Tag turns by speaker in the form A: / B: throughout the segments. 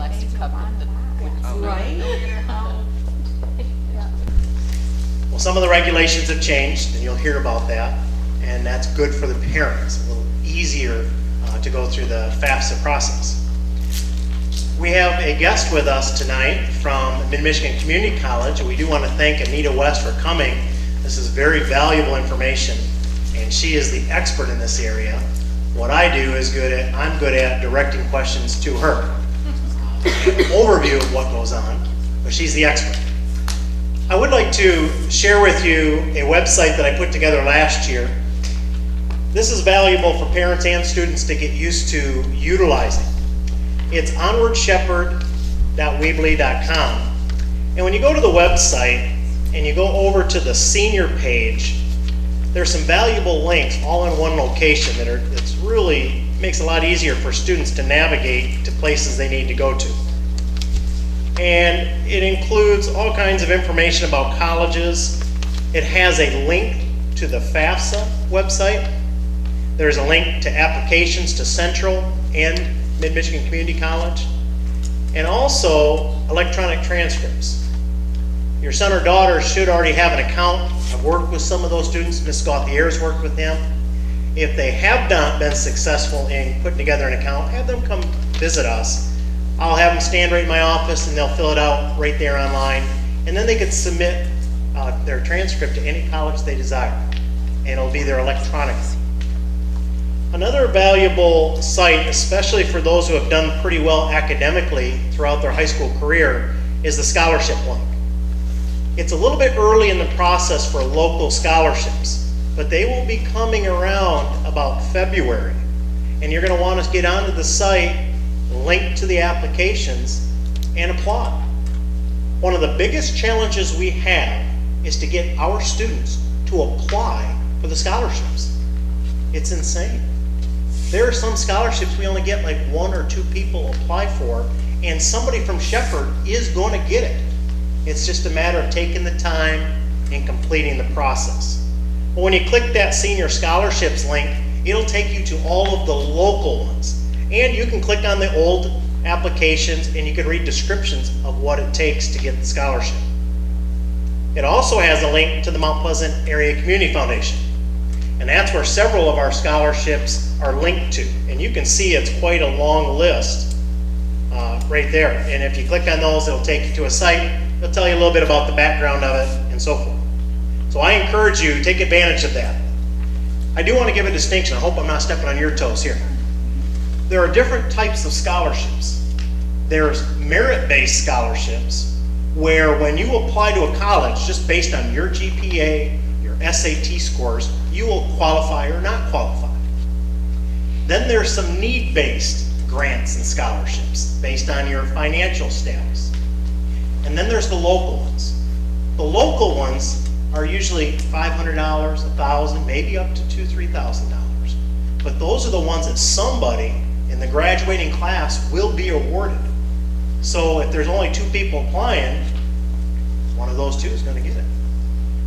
A: plastic cup with the
B: Right?
C: Well, some of the regulations have changed, and you'll hear about that, and that's good for the parents, a little easier to go through the FAFSA process. We have a guest with us tonight from Mid-Michigan Community College, and we do want to thank Anita West for coming. This is very valuable information, and she is the expert in this area. What I do is I'm good at directing questions to her. Overview of what goes on, but she's the expert. I would like to share with you a website that I put together last year. This is valuable for parents and students to get used to utilizing. It's onwardshepherd.weebly.com. And when you go to the website and you go over to the senior page, there's some valuable links all in one location that's really makes it a lot easier for students to navigate to places they need to go to. And it includes all kinds of information about colleges. It has a link to the FAFSA website. There's a link to applications to Central and Mid-Michigan Community College, and also electronic transcripts. Your son or daughter should already have an account. I've worked with some of those students. Ms. Gauthier's worked with them. If they have not been successful in putting together an account, have them come visit us. I'll have them stand right in my office and they'll fill it out right there online, and then they can submit their transcript to any college they desire, and it'll be there electronically. Another valuable site, especially for those who have done pretty well academically throughout their high school career, is the scholarship link. It's a little bit early in the process for local scholarships, but they will be coming around about February. And you're going to want to get onto the site, link to the applications, and apply. One of the biggest challenges we have is to get our students to apply for the scholarships. It's insane. There are some scholarships we only get like 1 or 2 people apply for, and somebody from Shepherd is going to get it. It's just a matter of taking the time and completing the process. But when you click that senior scholarships link, it'll take you to all of the local ones. And you can click on the old applications and you can read descriptions of what it takes to get the scholarship. It also has a link to the Mount Pleasant Area Community Foundation. And that's where several of our scholarships are linked to. And you can see it's quite a long list right there. And if you click on those, it'll take you to a site. It'll tell you a little bit about the background of it and so forth. So I encourage you to take advantage of that. I do want to give a distinction. I hope I'm not stepping on your toes here. There are different types of scholarships. There's merit-based scholarships where when you apply to a college just based on your GPA, your SAT scores, you will qualify or not qualify. Then there's some need-based grants and scholarships based on your financial status. And then there's the local ones. The local ones are usually $500, $1,000, maybe up to $2,000, $3,000. But those are the ones that somebody in the graduating class will be awarded. So if there's only 2 people applying, one of those 2 is going to get it.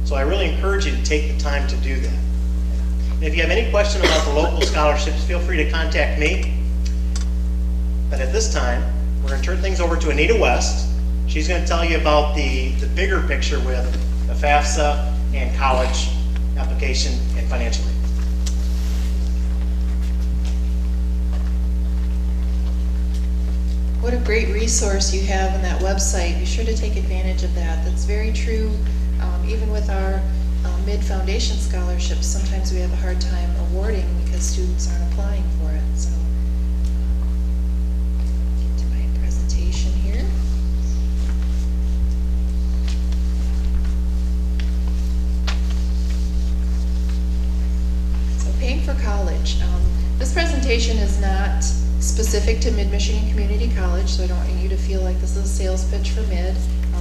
C: So I really encourage you to take the time to do that. And if you have any question about the local scholarships, feel free to contact me. But at this time, we're going to turn things over to Anita West. She's going to tell you about the bigger picture with the FAFSA and college application and financial aid.
B: What a great resource you have on that website. Be sure to take advantage of that. That's very true. Even with our mid-foundation scholarships, sometimes we have a hard time awarding because students aren't applying for it. So, get to my presentation here. So, paying for college. This presentation is not specific to Mid-Michigan Community College, so I don't want you to feel like this is a sales pitch for Mid.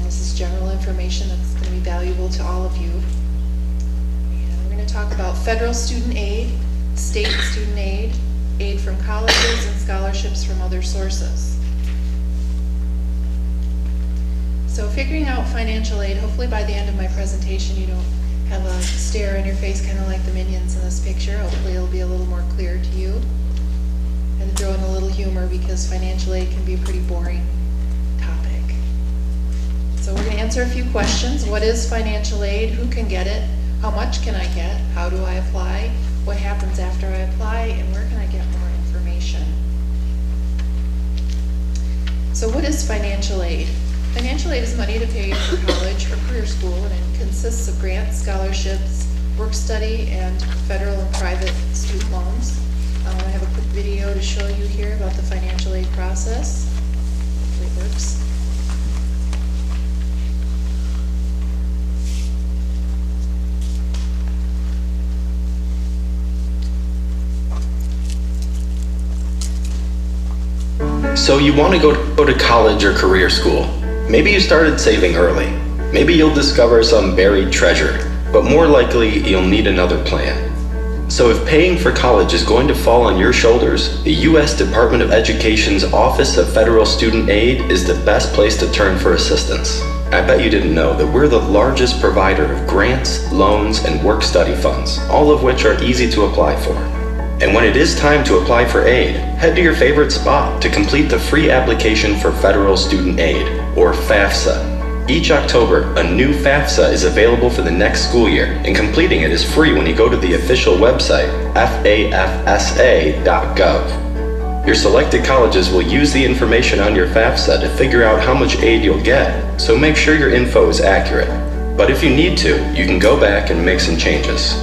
B: This is general information that's going to be valuable to all of you. And we're going to talk about federal student aid, state student aid, aid from colleges, and scholarships from other sources. So figuring out financial aid, hopefully by the end of my presentation you don't have a stare on your face kind of like the minions in this picture. Hopefully it'll be a little more clear to you. And throw in a little humor because financial aid can be a pretty boring topic. So we're going to answer a few questions. What is financial aid? Who can get it? How much can I get? How do I apply? What happens after I apply? And where can I get more information? So what is financial aid? Financial aid is money to pay for college or career school, and it consists of grants, scholarships, work study, and federal and private student loans. I have a quick video to show you here about the financial aid process. Hopefully it works.
D: So you want to go to college or career school. Maybe you started saving early. Maybe you'll discover some buried treasure, but more likely you'll need another plan. So if paying for college is going to fall on your shoulders, the U.S. Department of Education's Office of Federal Student Aid is the best place to turn for assistance. I bet you didn't know that we're the largest provider of grants, loans, and work-study funds, all of which are easy to apply for. And when it is time to apply for aid, head to your favorite spot to complete the free application for Federal Student Aid, or FAFSA. Each October, a new FAFSA is available for the next school year, and completing it is free when you go to the official website, fafsa.gov. Your selected colleges will use the information on your FAFSA to figure out how much aid you'll get, so make sure your info is accurate. But if you need to, you can go back and make some changes.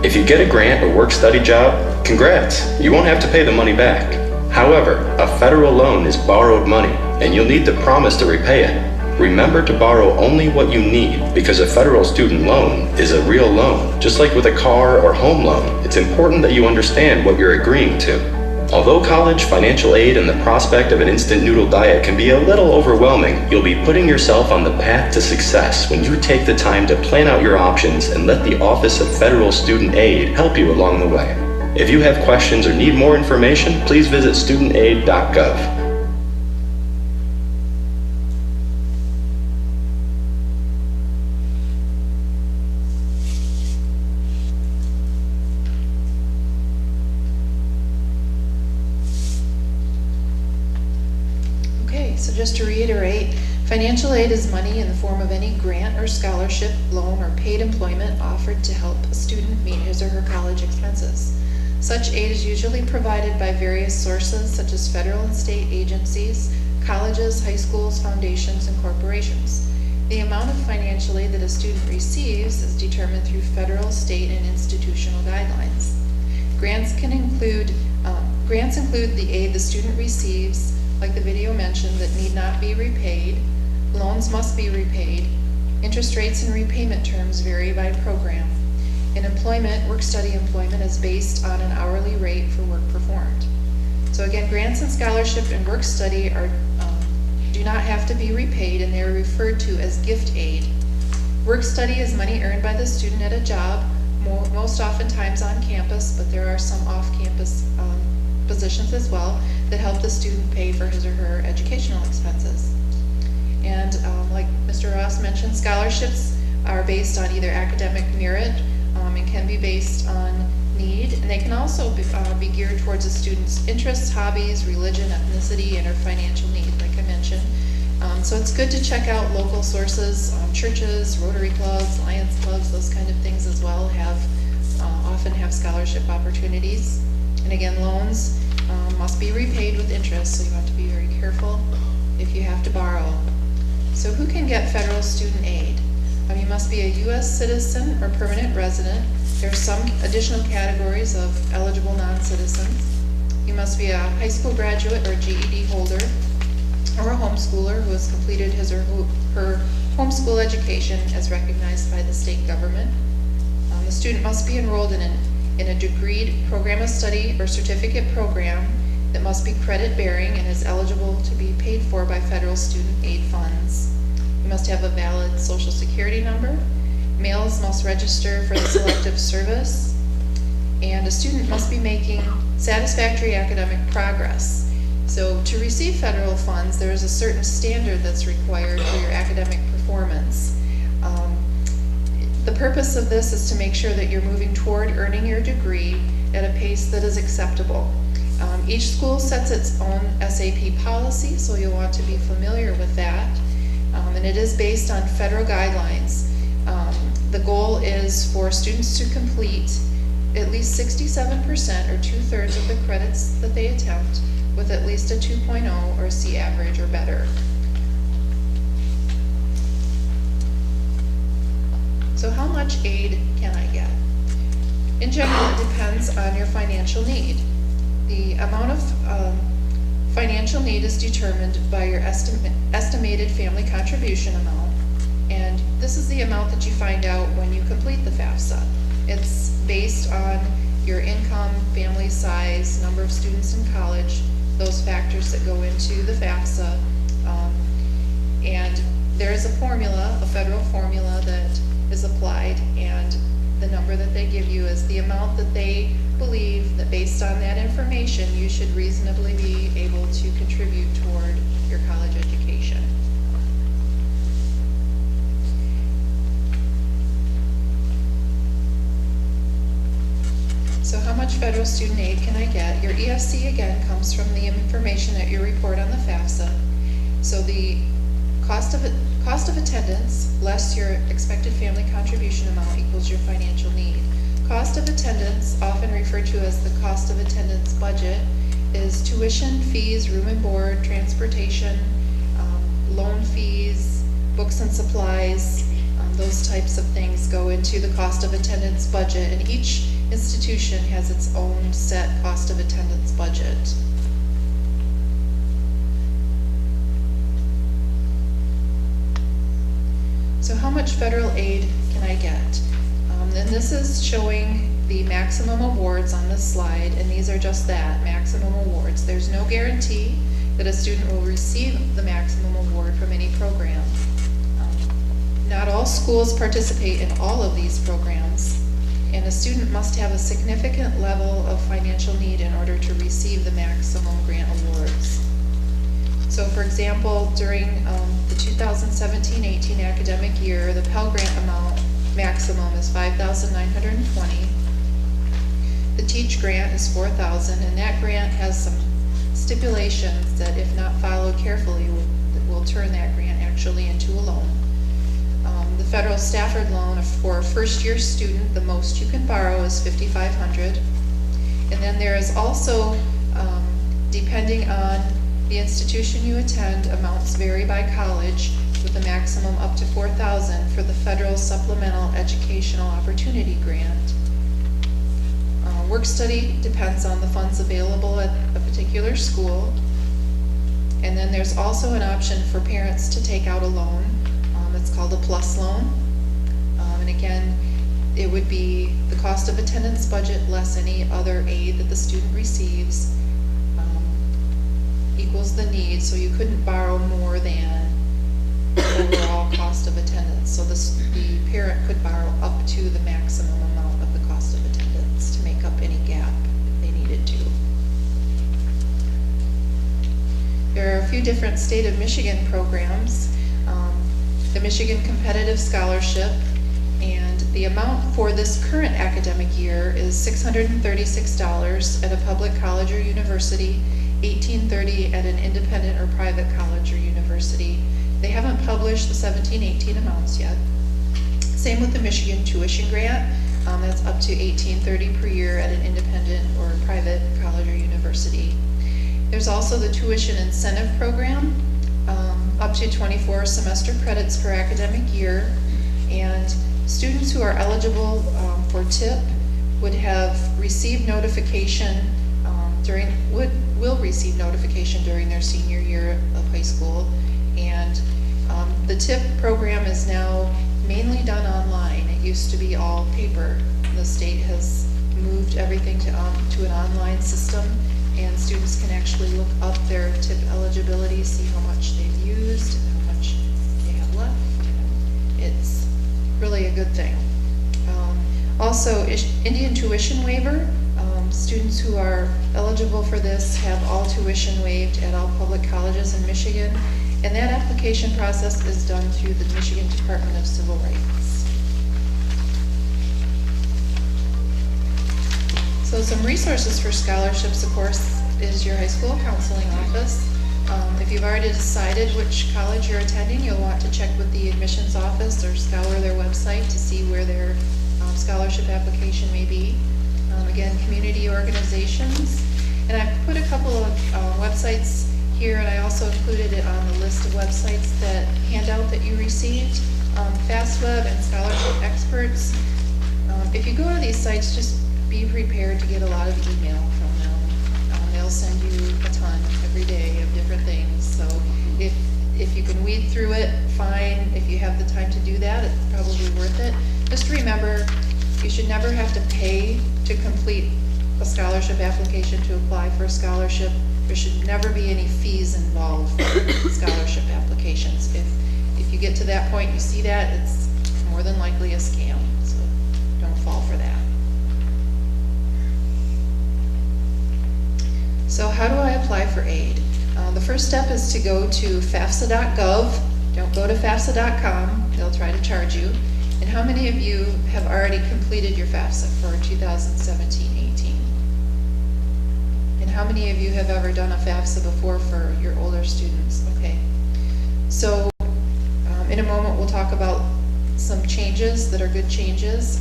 D: If you get a grant or work-study job, congrats, you won't have to pay the money back. However, a federal loan is borrowed money, and you'll need to promise to repay it. Remember to borrow only what you need, because a federal student loan is a real loan. Just like with a car or home loan, it's important that you understand what you're agreeing to. Although college, financial aid, and the prospect of an instant noodle diet can be a little overwhelming, you'll be putting yourself on the path to success when you take the time to plan out your options and let the Office of Federal Student Aid help you along the way. If you have questions or need more information, please visit studentaid.gov.
B: So just to reiterate, financial aid is money in the form of any grant or scholarship, loan, or paid employment offered to help a student meet his or her college expenses. Such aid is usually provided by various sources such as federal and state agencies, colleges, high schools, foundations, and corporations. The amount of financial aid that a student receives is determined through federal, state, and institutional guidelines. Grants include the aid the student receives, like the video mentioned, that need not be repaid. Loans must be repaid. Interest rates and repayment terms vary by program. In employment, work-study employment is based on an hourly rate for work performed. So again, grants and scholarship and work-study do not have to be repaid, and they are referred to as gift aid. Work-study is money earned by the student at a job, most oftentimes on campus, but there are some off-campus positions as well that help the student pay for his or her educational expenses. And like Mr. Ross mentioned, scholarships are based on either academic merit and can be based on need, and they can also be geared towards a student's interests, hobbies, religion, ethnicity, and or financial need, like I mentioned. So it's good to check out local sources, churches, Rotary clubs, Lions clubs, those kind of things as well often have scholarship opportunities. And again, loans must be repaid with interest, so you have to be very careful if you have to borrow. So who can get federal student aid? You must be a U.S. citizen or permanent resident. There are some additional categories of eligible non-citizens. You must be a high school graduate or GED holder, or a homeschooler who has completed his or her homeschool education as recognized by the state government. The student must be enrolled in a degreed program of study or certificate program that must be credit-bearing and is eligible to be paid for by federal student aid funds. You must have a valid social security number. Males must register for the selective service, and a student must be making satisfactory academic progress. So to receive federal funds, there is a certain standard that's required for your academic performance. The purpose of this is to make sure that you're moving toward earning your degree at a pace that is acceptable. Each school sets its own SAP policy, so you'll want to be familiar with that. And it is based on federal guidelines. The goal is for students to complete at least 67% or 2/3 of the credits that they attempt with at least a 2.0 or C average or better. So how much aid can I get? In general, it depends on your financial need. The amount of financial need is determined by your estimated family contribution amount, and this is the amount that you find out when you complete the FAFSA. It's based on your income, family size, number of students in college, those factors that go into the FAFSA. And there is a formula, a federal formula that is applied, and the number that they give you is the amount that they believe that based on that information you should reasonably be able to contribute toward your college education. So how much federal student aid can I get? Your EFC again comes from the information that you report on the FAFSA. So the cost of attendance less your expected family contribution amount equals your financial need. Cost of attendance, often referred to as the cost of attendance budget, is tuition, fees, room and board, transportation, loan fees, books and supplies, those types of things go into the cost of attendance budget, and each institution has its own set cost of attendance budget. So how much federal aid can I get? And this is showing the maximum awards on this slide, and these are just that, maximum awards. There's no guarantee that a student will receive the maximum award from any program. Not all schools participate in all of these programs, and a student must have a significant level of financial need in order to receive the maximum grant awards. So for example, during the 2017-18 academic year, the Pell Grant amount maximum is $5,920. The Teach Grant is $4,000, and that grant has some stipulations that if not followed carefully will turn that grant actually into a loan. The Federal Stafford loan for a first-year student, the most you can borrow is $5,500. And then there is also, depending on the institution you attend, amounts vary by college, with a maximum up to $4,000 for the Federal Supplemental Educational Opportunity Grant. Work study depends on the funds available at a particular school. And then there's also an option for parents to take out a loan. It's called a PLUS loan. And again, it would be the cost of attendance budget less any other aid that the student receives equals the need, so you couldn't borrow more than the overall cost of attendance. So the parent could borrow up to the maximum amount of the cost of attendance to make up any gap if they needed to. There are a few different state of Michigan programs. The Michigan Competitive Scholarship, and the amount for this current academic year is $636 at a public college or university, $1,830 at an independent or private college or university. They haven't published the 17-18 amounts yet. Same with the Michigan Tuition Grant. That's up to $1,830 per year at an independent or private college or university. There's also the Tuition Incentive Program, up to 24 semester credits per academic year, and students who are eligible for TIP would have received notification will receive notification during their senior year of high school. And the TIP program is now mainly done online. It used to be all paper. The state has moved everything to an online system, and students can actually look up their TIP eligibility, see how much they've used and how much they have left. It's really a good thing. Also, Indian tuition waiver. Students who are eligible for this have all tuition waived at all public colleges in Michigan, and that application process is done through the Michigan Department of Civil Rights. So some resources for scholarships, of course, is your high school counseling office. If you've already decided which college you're attending, you'll want to check with the admissions office or scour their website to see where their scholarship application may be. Again, community organizations. And I've put a couple of websites here, and I also included it on the list of websites, that handout that you received, FastWeb and Scholarship Experts. If you go to these sites, just be prepared to get a lot of email from them. They'll send you a ton every day of different things. So if you can weed through it, fine. If you have the time to do that, it's probably worth it. Just remember, you should never have to pay to complete a scholarship application to apply for a scholarship. There should never be any fees involved for scholarship applications. If you get to that point, you see that, it's more than likely a scam, so don't fall for that. So how do I apply for aid? The first step is to go to fafsa.gov. Don't go to fafsa.com, they'll try to charge you. And how many of you have already completed your FAFSA for 2017-18? And how many of you have ever done a FAFSA before for your older students? Okay. So in a moment we'll talk about some changes that are good changes.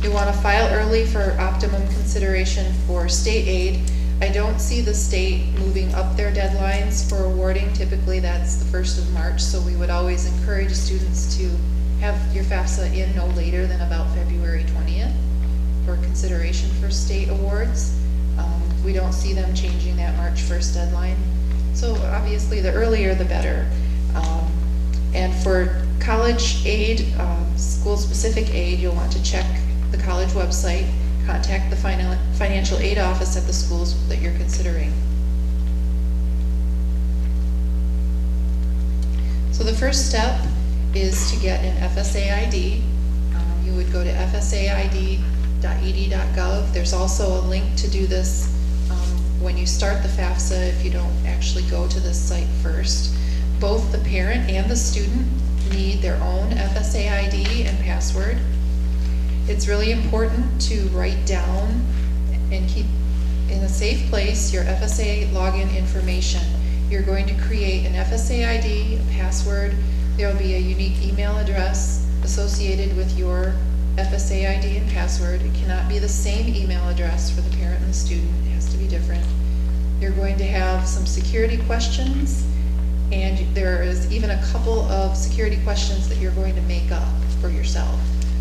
B: You want to file early for optimum consideration for state aid. I don't see the state moving up their deadlines for awarding. Typically that's the 1st of March, so we would always encourage students to have your FAFSA in no later than about February 20th for consideration for state awards. We don't see them changing that March 1st deadline. So obviously the earlier the better. And for college aid, school-specific aid, you'll want to check the college website, contact the financial aid office at the schools that you're considering. So the first step is to get an FSA ID. You would go to fsaid.ed.gov. There's also a link to do this when you start the FAFSA if you don't actually go to this site first. Both the parent and the student need their own FSA ID and password. It's really important to write down and keep in a safe place your FSA login information. You're going to create an FSA ID, a password. There will be a unique email address associated with your FSA ID and password. It cannot be the same email address for the parent and the student. It has to be different. You're going to have some security questions, and there is even a couple of security questions that you're going to make up for yourself.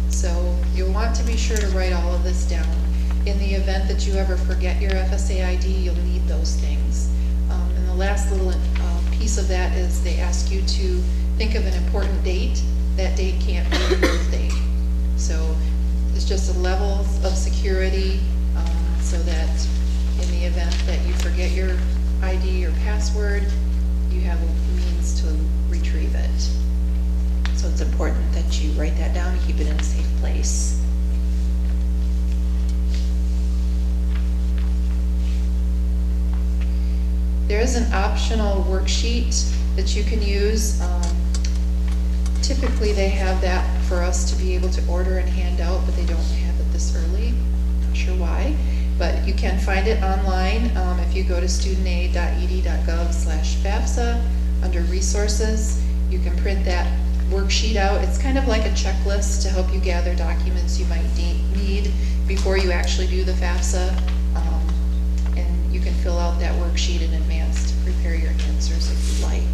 B: So you'll want to be sure to write all of this down. In the event that you ever forget your FSA ID, you'll need those things. And the last little piece of that is they ask you to think of an important date. That date can't be your birthday. So it's just a level of security so that in the event that you forget your ID or password, you have a means to retrieve it. So it's important that you write that down and keep it in a safe place. There is an optional worksheet that you can use. Typically they have that for us to be able to order and hand out, but they don't have it this early. Not sure why, but you can find it online if you go to studentaid.ed.gov/FAFSA under resources. You can print that worksheet out. It's kind of like a checklist to help you gather documents you might need before you actually do the FAFSA. And you can fill out that worksheet in advance to prepare your answers if you like.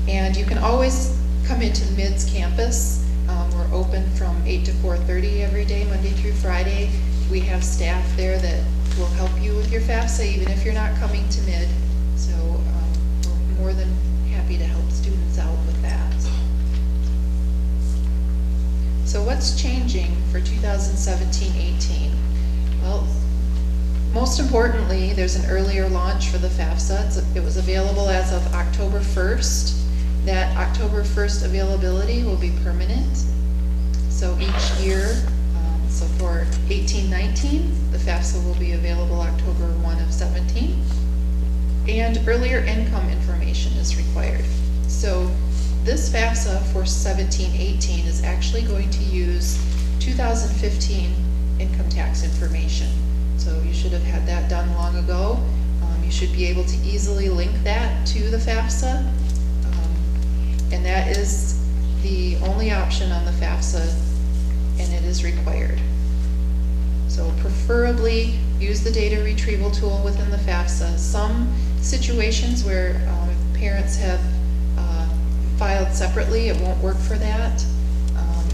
B: And you can always come into MIDS campus. We're open from 8 to 4:30 every day, Monday through Friday. We have staff there that will help you with your FAFSA even if you're not coming to MID. So we're more than happy to help students out with that. So what's changing for 2017-18? Well, most importantly, there's an earlier launch for the FAFSA. It was available as of October 1st. That October 1st availability will be permanent. So each year, so for 18-19, the FAFSA will be available October 1 of 17. And earlier income information is required. So this FAFSA for 17-18 is actually going to use 2015 income tax information. So you should have had that done long ago. You should be able to easily link that to the FAFSA. And that is the only option on the FAFSA, and it is required. So preferably use the data retrieval tool within the FAFSA. Some situations where parents have filed separately, it won't work for that.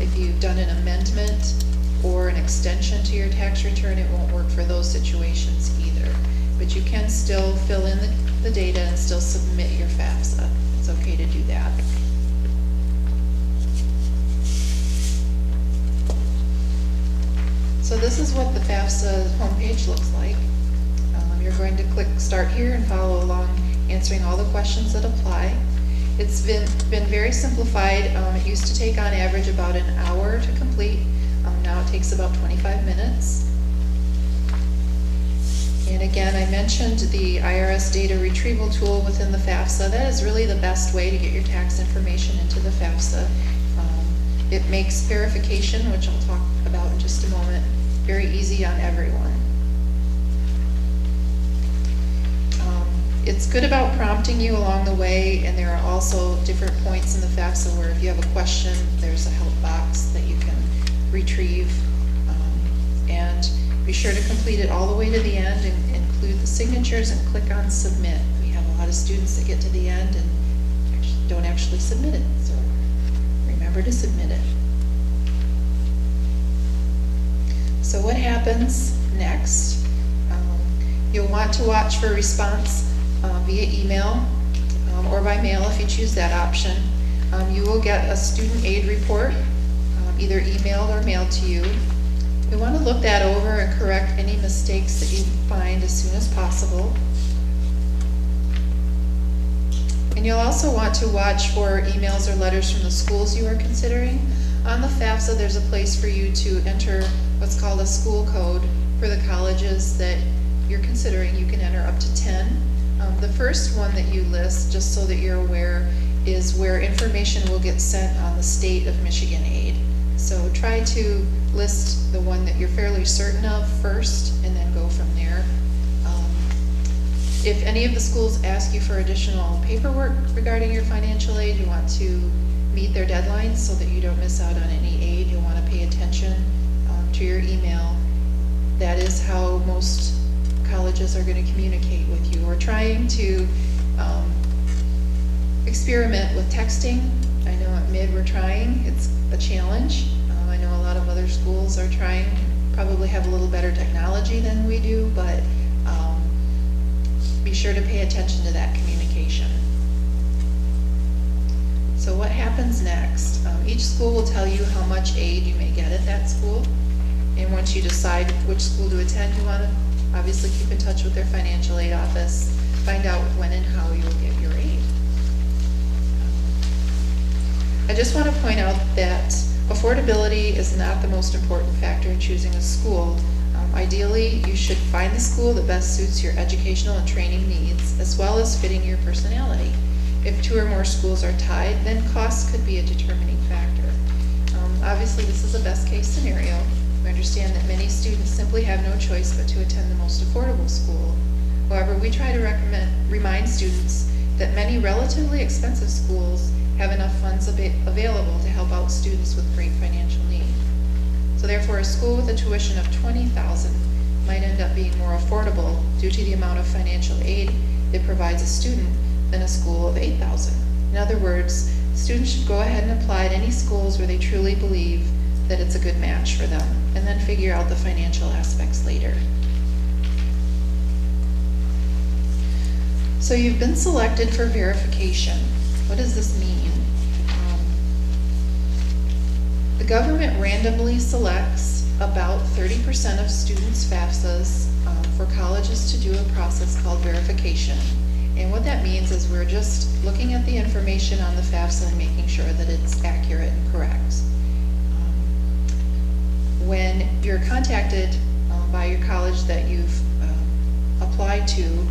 B: If you've done an amendment or an extension to your tax return, it won't work for those situations either. But you can still fill in the data and still submit your FAFSA. It's okay to do that. So this is what the FAFSA homepage looks like. You're going to click Start here and follow along, answering all the questions that apply. It's been very simplified. It used to take on average about an hour to complete. Now it takes about 25 minutes. And again, I mentioned the IRS data retrieval tool within the FAFSA. That is really the best way to get your tax information into the FAFSA. It makes verification, which I'll talk about in just a moment, very easy on everyone. It's good about prompting you along the way, and there are also different points in the FAFSA where if you have a question, there's a help box that you can retrieve. And be sure to complete it all the way to the end and include the signatures and click on Submit. We have a lot of students that get to the end and don't actually submit it, so remember to submit it. So what happens next? You'll want to watch for response via email or by mail if you choose that option. You will get a student aid report, either emailed or mailed to you. We want to look that over and correct any mistakes that you find as soon as possible. And you'll also want to watch for emails or letters from the schools you are considering. On the FAFSA, there's a place for you to enter what's called a school code for the colleges that you're considering. You can enter up to 10. The first one that you list, just so that you're aware, is where information will get sent on the state of Michigan aid. So try to list the one that you're fairly certain of first and then go from there. If any of the schools ask you for additional paperwork regarding your financial aid, you want to meet their deadlines so that you don't miss out on any aid. You'll want to pay attention to your email. That is how most colleges are going to communicate with you. We're trying to experiment with texting. I know at Mid we're trying. It's a challenge. I know a lot of other schools are trying, probably have a little better technology than we do, but be sure to pay attention to that communication. So what happens next? Each school will tell you how much aid you may get at that school. And once you decide which school to attend, you want to obviously keep in touch with their financial aid office, find out when and how you will get your aid. I just want to point out that affordability is not the most important factor in choosing a school. Ideally, you should find the school that best suits your educational and training needs, as well as fitting your personality. If two or more schools are tied, then cost could be a determining factor. Obviously, this is a best case scenario. We understand that many students simply have no choice but to attend the most affordable school. However, we try to remind students that many relatively expensive schools have enough funds available to help out students with great financial need. So therefore, a school with a tuition of $20,000 might end up being more affordable due to the amount of financial aid it provides a student than a school of $8,000. In other words, students should go ahead and apply at any schools where they truly believe that it's a good match for them, and then figure out the financial aspects later. So you've been selected for verification. What does this mean? The government randomly selects about 30% of students' FAFSAs for colleges to do a process called verification. And what that means is we're just looking at the information on the FAFSA and making sure that it's accurate and correct. When you're contacted by your college that you've applied to,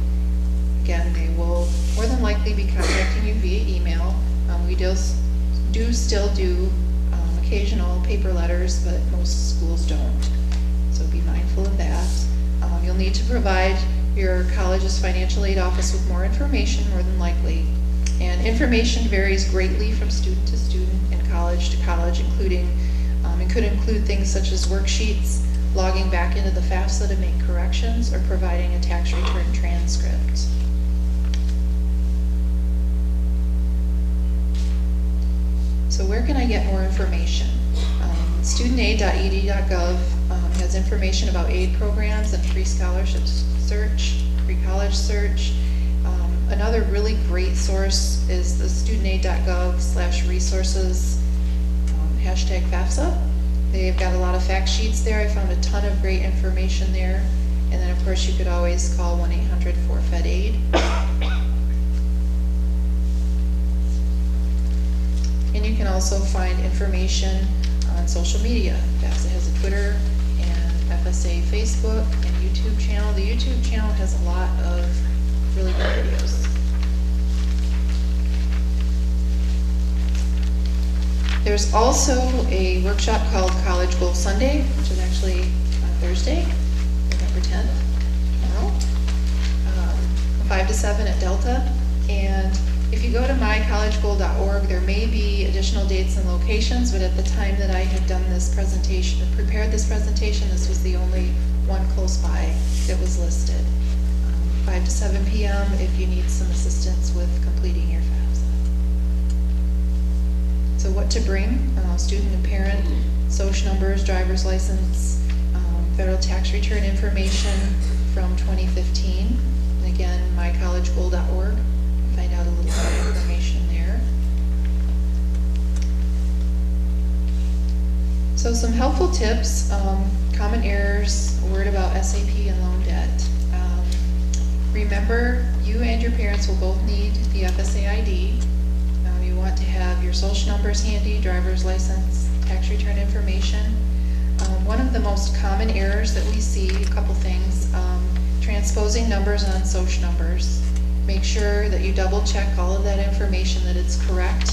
B: again, they will more than likely be contacting you via email. We still do occasional paper letters, but most schools don't. so be mindful of that. You'll need to provide your college's financial aid office with more information, more than likely. And information varies greatly from student to student and college to college, including, it could include things such as worksheets, logging back into the FAFSA to make corrections, or providing a tax return transcript. So where can I get more information? Studentaid.ed.gov has information about aid programs and free scholarship search, free college search. Another really great source is the studentaid.gov/resources #FAFSA. They've got a lot of fact sheets there. I found a ton of great information there. And then of course you could always call 1-800-4FED-AID. And you can also find information on social media. FAFSA has a Twitter and FSA Facebook and YouTube channel. The YouTube channel has a lot of really good videos. There's also a workshop called College Goal Sunday, which is actually on Thursday, November 10th, tomorrow, from 5 to 7 at Delta. And if you go to mycollegegoal.org, there may be additional dates and locations, but at the time that I had done this presentation, prepared this presentation, this was the only one close by that was listed. 5 to 7 p.m. if you need some assistance with completing your FAFSA. So what to bring? Student and parent, social numbers, driver's license, federal tax return information from 2015. And again, mycollegegoal.org. Find out a little more information there. So some helpful tips, common errors, a word about SAP and loan debt. Remember, you and your parents will both need the FSA ID. You want to have your social numbers handy, driver's license, tax return information. One of the most common errors that we see, a couple things, transposing numbers on social numbers. Make sure that you double check all of that information, that it's correct,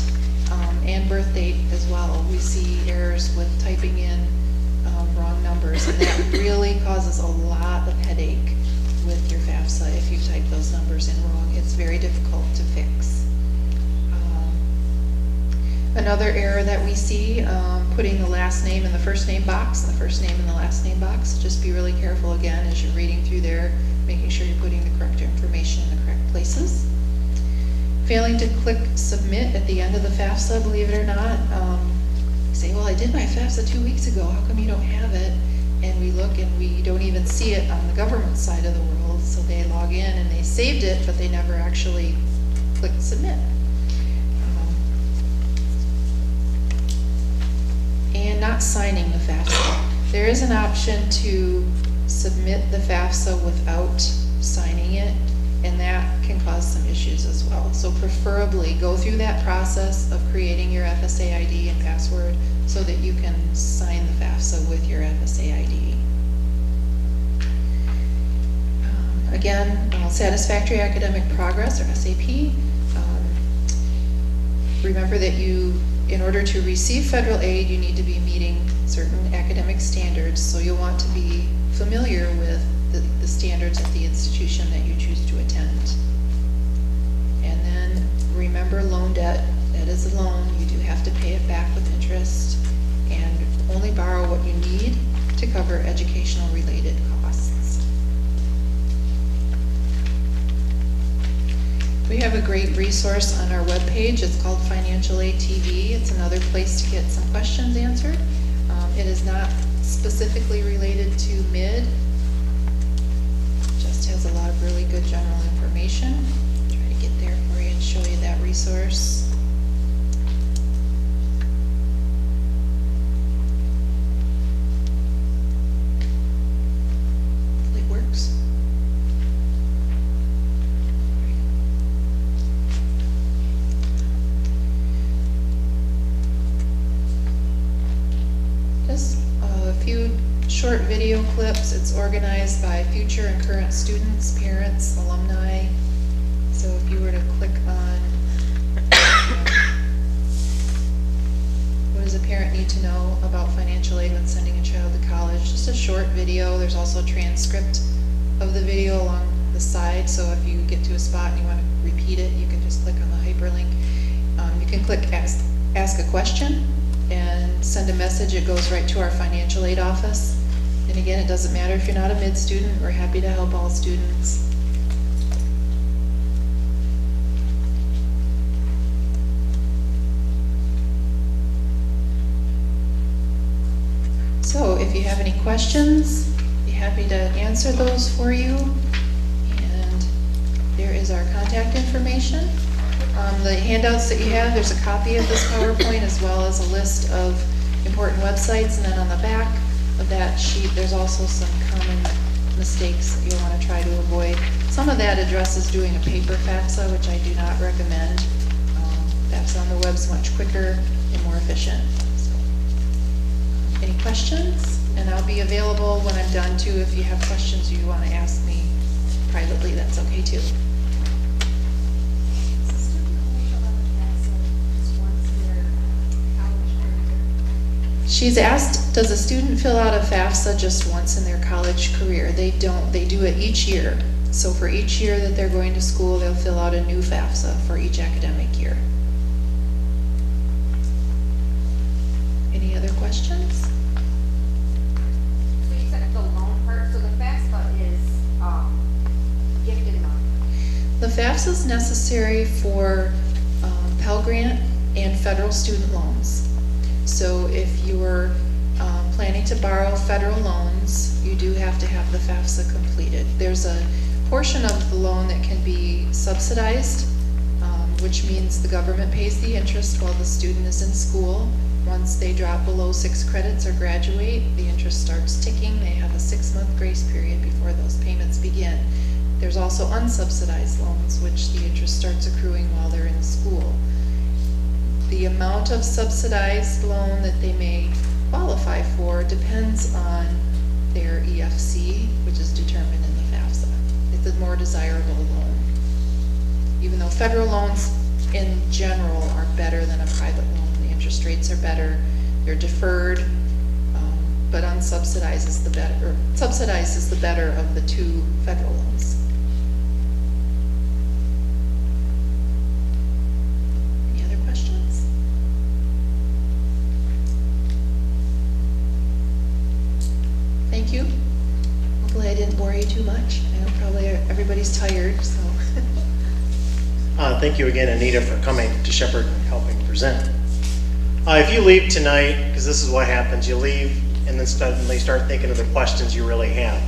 B: and birth date as well. We see errors with typing in wrong numbers, and that really causes a lot of headache with your FAFSA if you type those numbers in wrong. It's very difficult to fix. Another error that we see, putting the last name in the first name box and the first name in the last name box. Just be really careful again as you're reading through there, making sure you're putting the correct information in the correct places. Failing to click submit at the end of the FAFSA, believe it or not. You say, well, I did my FAFSA 2 weeks ago, how come you don't have it? And we look and we don't even see it on the government side of the world. So they log in and they saved it, but they never actually clicked submit. And not signing the FAFSA. There is an option to submit the FAFSA without signing it, and that can cause some issues as well. So preferably go through that process of creating your FSA ID and password so that you can sign the FAFSA with your FSA ID. Again, satisfactory academic progress, or SAP. Remember that in order to receive federal aid, you need to be meeting certain academic standards, so you'll want to be familiar with the standards at the institution that you choose to attend. And then remember, loan debt, that is a loan. You do have to pay it back with interest, and only borrow what you need to cover educational related costs. We have a great resource on our webpage. It's called Financial Aid TV. It's another place to get some questions answered. It is not specifically related to mid. Just has a lot of really good general information. Try to get there for you and show you that resource. Hopefully it works. Just a few short video clips. It's organized by future and current students, parents, alumni. So if you were to click on what does a parent need to know about financial financial aid when sending a child to college. Just a short video. There's also a transcript of the video along the side, so if you get to a spot and you want to repeat it, you can just click on the hyperlink. You can click ask a question and send a message. It goes right to our financial aid office. And again, it doesn't matter if you're not a mid student, we're happy to help all students. So if you have any questions, be happy to answer those for you. And there is our contact information. The handouts that you have, there's a copy of this PowerPoint as well as a list of important websites, and then on the back of that sheet there's also some common mistakes that you'll want to try to avoid. Some of that addresses doing a paper FAFSA, which I do not recommend. FAFSA on the web's much quicker and more efficient. So, any questions? And I'll be available when I'm done too. If you have questions you want to ask me privately, that's okay too. She's asked, does a student fill out a FAFSA just once in their college career? They don't, they do it each year. So for each year that they're going to school, they'll fill out a new FAFSA for each academic year. Any other questions?
E: So you said the loan part, so the FAFSA is gifted money?
B: The FAFSA is necessary for Pell Grant and federal student loans. So if you're planning to borrow federal loans, you do have to have the FAFSA completed. There's a portion of the loan that can be subsidized, which means the government pays the interest while the student is in school. Once they drop below 6 credits or graduate, the interest starts ticking. They have a 6-month grace period before those payments begin. There's also unsubsidized loans, which the interest starts accruing while they're in school. The amount of subsidized loan that they may qualify for depends on their EFC, which is determined in the FAFSA. It's a more desirable loan. Even though federal loans in general are better than a private loan, the interest rates are better, they're deferred, but unsubsidized is the better, or subsidized is the better of the 2 federal loans. Any other questions? Thank you. Hopefully I didn't bore you too much. I know probably everybody's tired, so.
C: Thank you again, Anita, for coming to Shepherd and helping present. If you leave tonight, because this is what happens, you leave and then suddenly start thinking of the questions you really have.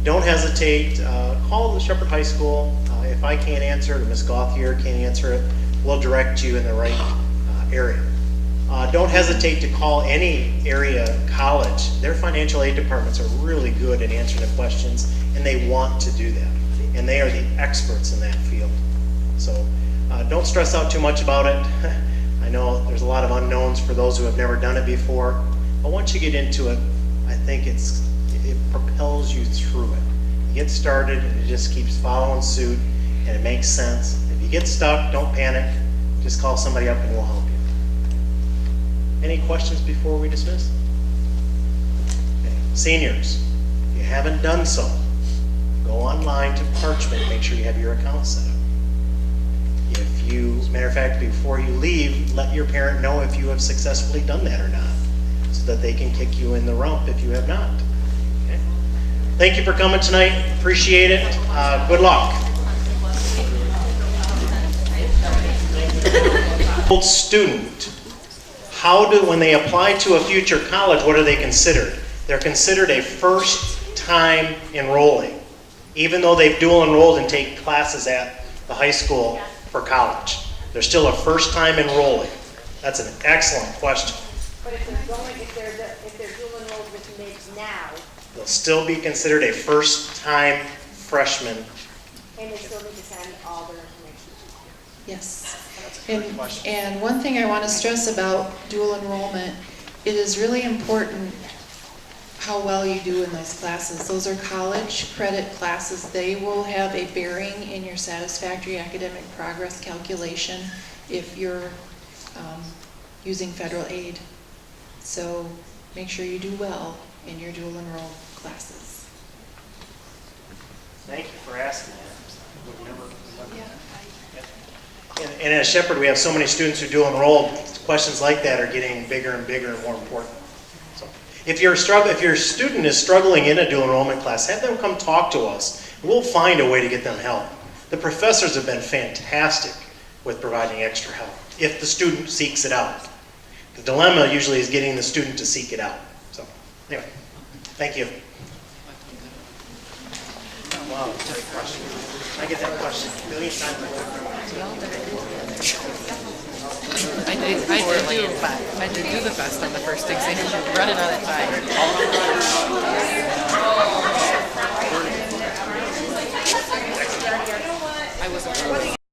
C: Don't hesitate, call the Shepherd High School. If I can't answer it, or Ms. Gauthier can't answer it, we'll direct you in the right area. Don't hesitate to call any area college. Their financial aid departments are really good at answering the questions, and they want to do that. And they are the experts in that field. So don't stress out too much about it. I know there's a lot of unknowns for those who have never done it before, but once you get into it, I think it propels you through it. You get started and it just keeps following suit and it makes sense. If you get stuck, don't panic. Just call somebody up and we'll help you. Any questions before we dismiss? Okay. Seniors, if you haven't done so, go online to Parchment, make sure you have your account set up. If you, as a matter of fact, before you leave, let your parent know if you have successfully done that or not, so that they can kick you in the rump if you have not. Okay? Thank you for coming tonight. Appreciate it. Good luck. Old student, when they apply to a future college, what are they considered? They're considered a first time enrollee, even though they've dual enrolled and take classes at the high school for college. They're still a first time enrollee. That's an excellent question.
E: But if they're dual enrolled with MIDS now,
C: They'll still be considered a first time freshman.
E: and they still need to send all their information.
B: Yes.
C: That's a good question.
B: And one thing I want to stress about dual enrollment, it is really important how well you do in those classes. Those are college credit classes. They will have a bearing in your satisfactory academic progress calculation if you're using federal aid. So make sure you do well in your dual enroll classes.
C: Thank you for asking that. Would never-
B: Yeah.
C: And at Shepherd, we have so many students who do enroll. Questions like that are getting bigger and bigger and more important. So, if your student is struggling in a dual enrollment class, have them come talk to us. We'll find a way to get them help. The professors have been fantastic with providing extra help if the student seeks it out. The dilemma usually is getting the student to seek it out. So, anyway, thank you. Wow, that's a great question. I get that question a million times.
A: I did do the best on the first exam. Running out of time. I wasn't.